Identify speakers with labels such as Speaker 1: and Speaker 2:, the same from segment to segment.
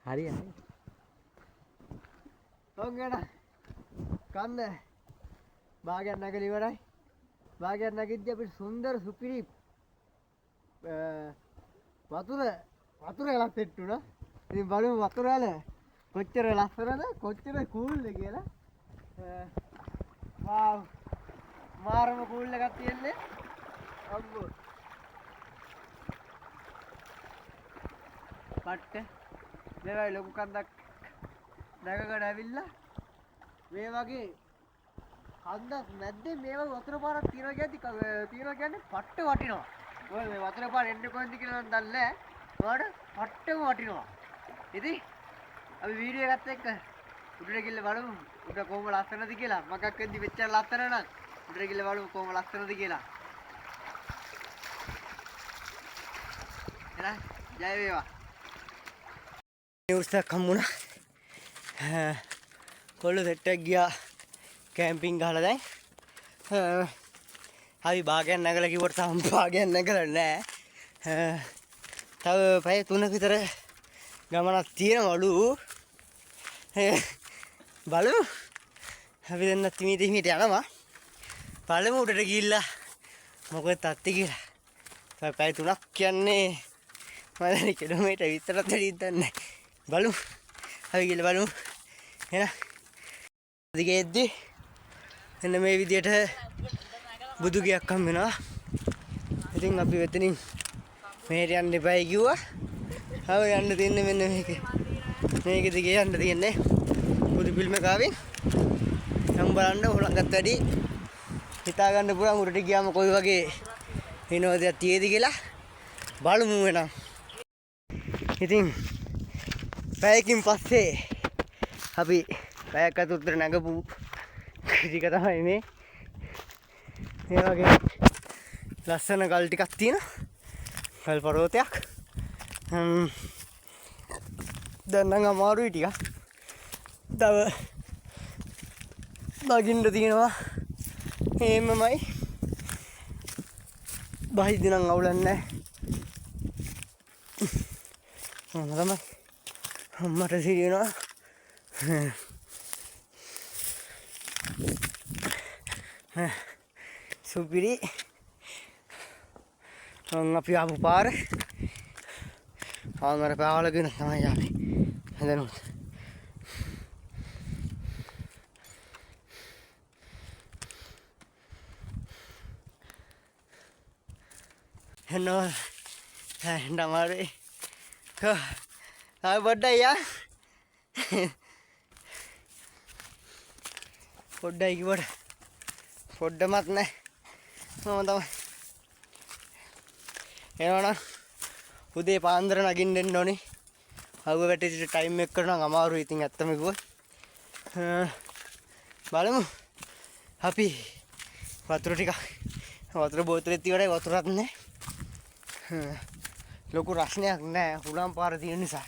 Speaker 1: හරි හරි. ඔංගන කන්න භාගයක් නැගලා ඉවරයි. භාගයක් නැගිද්දී අපිට සුන්දර සුපිරි වතුර ඇලක් තෙට්ටුණා. ඉතින් බලමු වතුර ඇල කොච්චර ලස්සනද කොච්චර කූල්ද කියලා. වාව් මාරම කූල් එකක් තියෙන්නේ. අම්මෝ පට්ට මේවයි ලොකු කන්දක් නැගගෙන ඇවිල්ලා මේ වගේ කන්දක් මැද්දේ මේව වතුර පාරක් තියනවා කියන්නේ පට්ට වටිනවා. ඔය මේ වතුර පාර එන්නේ කොහෙන්ද කියලා නම් දන්නේ නැහැ. ඔයාලට පට්ටම වටිනවා. ඉතින් අපි වීඩියෝ එකත් එක්ක උඩට ගිහලා බලමු උඩ කොහොම ලස්සනද කියලා. මගක් වෙද්දි වෙච්ච ලස්සන නම් උඩට ගිහලා බලමු කොහොම ලස්සනද කියලා. එලා ජය වේවා. නිවුස් එකක් හම්බුණා. කොල්ල සෙට් එකක් ගියා කැම්පින් ගහලා දැන්. හරි භාගයක් නැගලා කිව්වට තාම භාගයක් නැගලා නැහැ. තව පැය 3ක විතර ගමනක් තියෙනවලු. බලමු. අපි දැන් තිමීට යනවා. බලමු උඩට ගිහිල්ලා මොකද තත්ති කියලා. තව පැය 3ක් කියන්නේ මම දැන් කිලෝමීටර් විතරක් දෙන්න දන්නේ. බලමු. අපි ගිහලා බලමු. එහෙනම් දිගේද්දි එන්න මේ විදියට බුදු ගයක් හම් වෙනවා. ඉතින් අපි වෙතනින් මෙහෙට යන්න එපායි කිව්වා. ආව යන්න තියන්නේ මෙන්න මේක දිගේ යන්න තියන්නේ. බුදු පිළිම ගාවින් නම් බලන්න හොලඟත් වැඩි හිතා ගන්න පුළුවන් උඩට ගියාම කොයි වගේ විනෝදයක් තියෙද කියලා බලමු වෙනම්. ඉතින් පැයකින් පස්සේ අපි පැයක් අතුරට නැගපු ටික තමයි මේ වගේ ලස්සන ගල් ටිකක් තියෙනවා. ගල් පර්වතයක්. දැන් නම් අමාරුයි ටිකක්. තව නගින්න තියෙනවා. එහෙමමයි. බහිද්දි නම් අවුලක් නැහැ. තමයි අම්මට සිරියනවා. සුපිරි අපි ආපු පාර ආන්වර පාවලගෙන තමයි අපි හදනුත්. එන්නෝ නමාරේ ආ බඩයි යා පොඩ්ඩයි කිව්වට පොඩ්ඩමත් නැහැ. මම තමයි එනවනම් උදේ පාන්දර නගින්න එන්න ඕනේ. අවුව වැටෙච්ච ටයිම් එක කරනවා අමාරුයි. ඉතින් ඇත්තම කිව්වොත් බලමු. අපි වතුර ටික වතුර බෝතලෙත් ඉවරයි. වතුරත් නැහැ. ලොකු රස්නයක් නැහැ. හුලම් පාර තියෙන නිසා.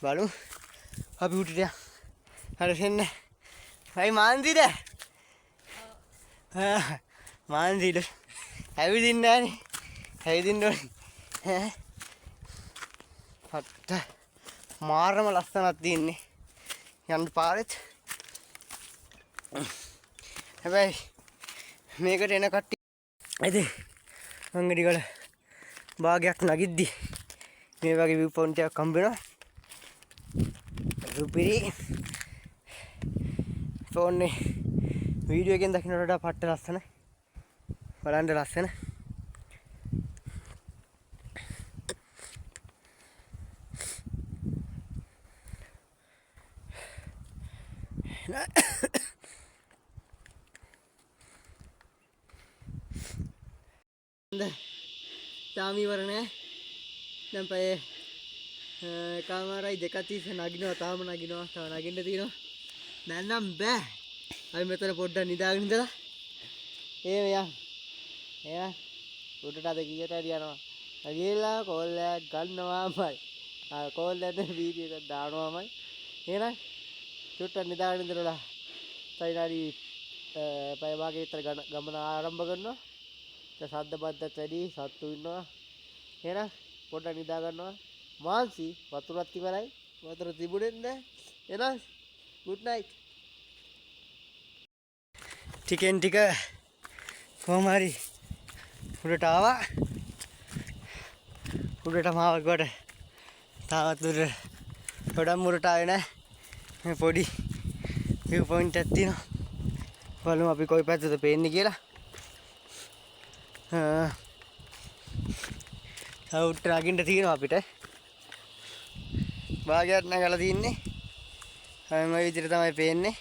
Speaker 1: බලමු. අපි උඩට යන්න. හරි එන්න. අයි මාන්දිද? මාන්දිද? ඇවිදින්න නෑනේ. ඇවිදින්න ඕනේ. හත්ත මාරම ලස්සනක් තියෙන්නේ. යන්න පාරෙත්. හැබැයි මේකට එන කට්ටිය ඉතින් අංගඩි වල භාගයක් නගිද්දි මේ වගේ view point එකක් හම්බ වෙනවා. සුපිරි. ෆෝන්නේ වීඩියෝ එකෙන් දකින්නට වඩා පට්ට ලස්සන. බලන්න ලස්සන. තාම ඉවර නෑ. දැන් පැය එකමාරයි 2:30 නගිනවා. තාම නගිනවා. තව නගින්න තියෙනවා. දැන් නම් බෑ. අපි මෙතන පොඩ්ඩක් නිදාගෙන ඉඳලා එහෙම යන්න. එහෙනම් උඩට අද කීයට හරි යනවා. ගිහලා කෝල්ලයක් ගන්නවාමයි. කෝල්ලෙන් වීඩියෝ එකක් දානවාමයි. එහෙනම් චුට්ටක් නිදාගෙන ඉඳලා තයිනාරි පැය භාගයක් විතර ගමන ආරම්භ කරනවා. සද්ද බද්දත් වැඩි සත්තු ඉන්නවා. එහෙනම් පොඩ්ඩක් නිදා ගන්නවා. මාන්සි වතුරත් ඉවරයි. වතුර තිබුණෙත් නැහැ. එහෙනම් good night. ටිකෙන් ටික කොහොම හරි උඩට ආවා. උඩට මාවක් කොට තාමත් උඩට ගොඩක් මුරට ආවේ නැහැ. මේ පොඩි view point එකක් තියෙනවා. බලමු අපි කොයි පැත්තද පේන්නේ කියලා. උඩට නගින්න තියෙනවා අපිට. භාගයක් නැගලා තින්නේ. මේ විදිහට තමයි පේන්නේ.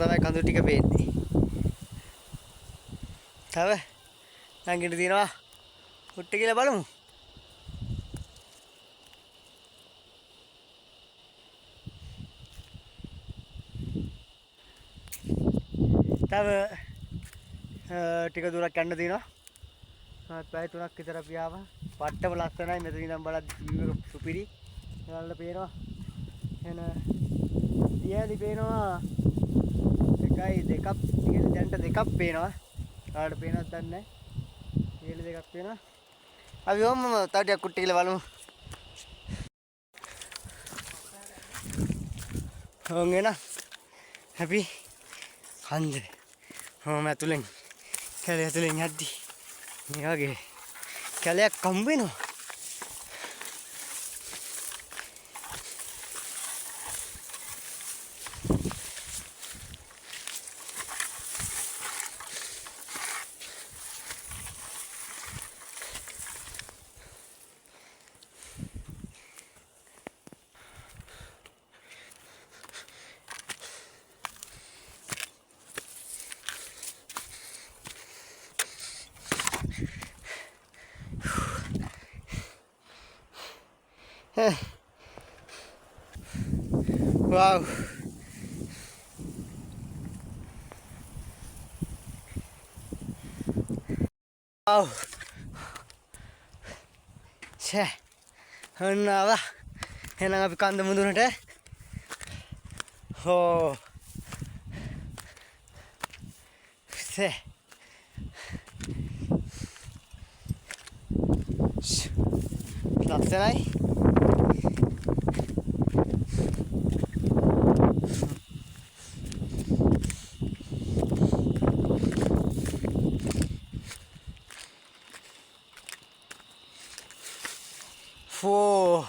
Speaker 1: තමයි කඳු ටික පේන්නේ. තව නංගිට තියෙනවා. උට්ට කියලා බලමු. තව ටික දුරක් යන්න තියෙනවා. පැය 3ක් විතර අපි ආවා. පට්ටම ලස්සනයි. මෙතන ඉඳන් බලද්දි සුපිරි. ගල්ල පේනවා. එන දියලි පේනවා. එකයි දෙකක් දියලි දැන්ට දෙකක් පේනවා. කාට පේනවද දන්නේ නැහැ. දියලි දෙකක් පේනවා. අපි ඔම්ම තව ටිකක් කුට්ටි කියලා බලමු. ඔන් එන අපි හන්දේ ඇතුලෙන් කැලේ ඇතුලෙන් යද්දි මේ වගේ කැලයක් හම්බ වෙනවා. Wow. Wow. Che. Hanawa. Henang අපි කන්ද මුදුනට. Oh. Che. ලස්සනයි. Whoa.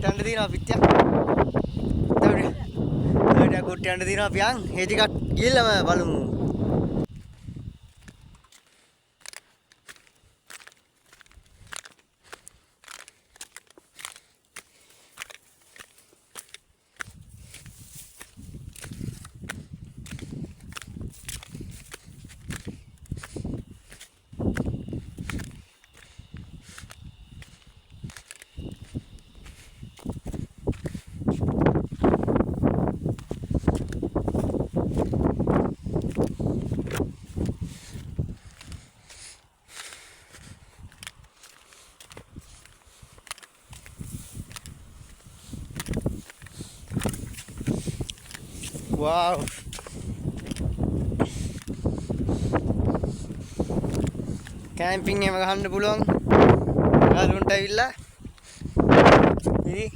Speaker 1: යන්න දිනවා පිටියක්. තවඩ කොට යන්න දිනවා පියන්. ඒ ටිකක් ගිහලම බලමු. Wow. Camping එකම ගහන්න පුළුවන්. යාළුවන්ට ඇවිල්ලා. ඉතින්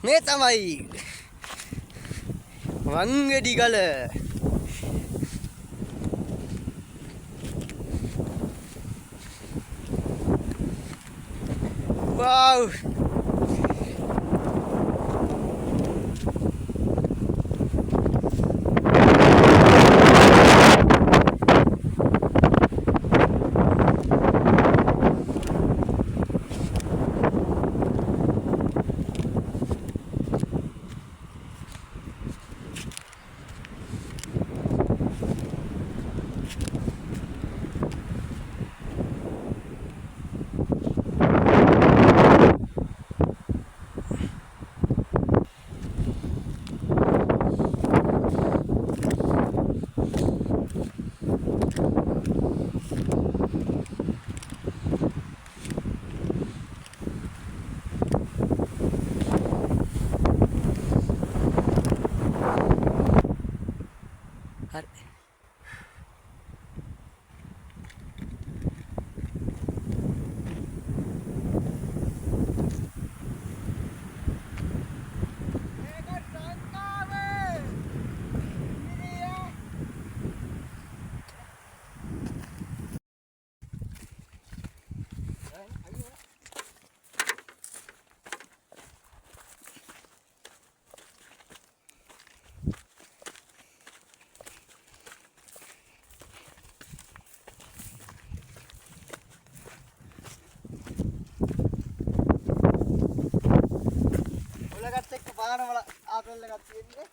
Speaker 1: මේ තමයි වංගෙඩි ගල. පාරවල ආතල් එකක් තියෙන්නේ.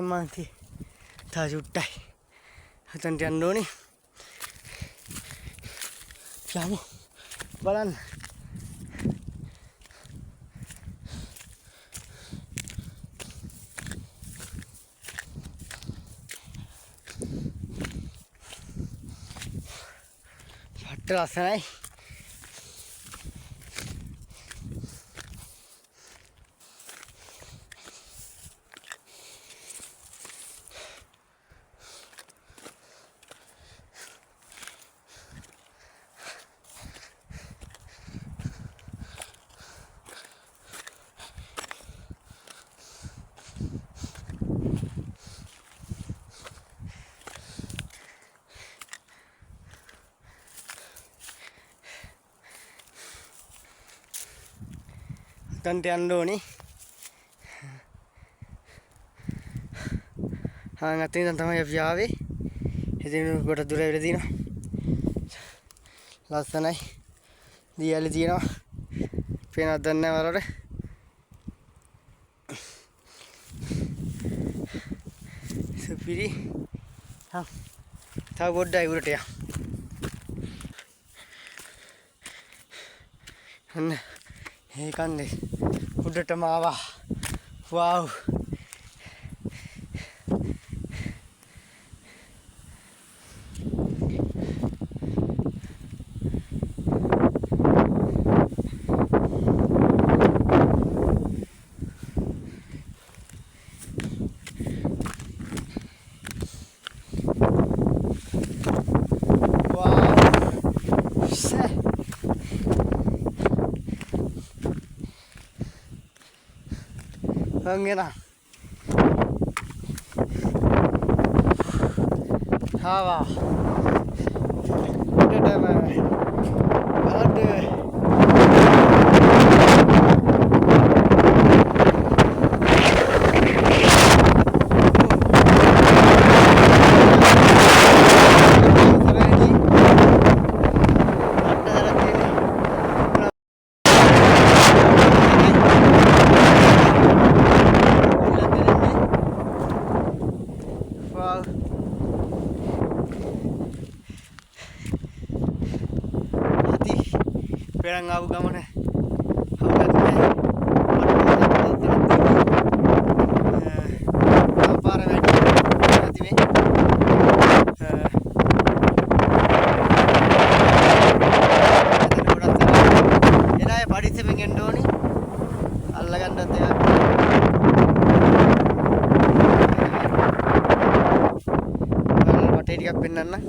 Speaker 1: මාන්ති තා චුට්ටයි හතන්ට යන්න ඕනේ යමු බලන්න පට්ට ලස්සනයි තන්ට යන්න ඕනේ අතනින් තමයි අපි ආවේ ඉතින් කොට දුර ඇවිල්ලා තිනවා ලස්සනයි දියැලි තියෙනවා පේනවද දන්නේ නැහැ වලට සුපිරි තව පොඩ්ඩයි උඩට යන්න අන්න ඒ කන්නේ උඩටම ආවා වව් Angena Hava Perang abu kamu nih, abu katanya, apa ramai nanti nih, ini ya badi se pengen doni, Allah kan nanti ya, kalau materi apa benar na?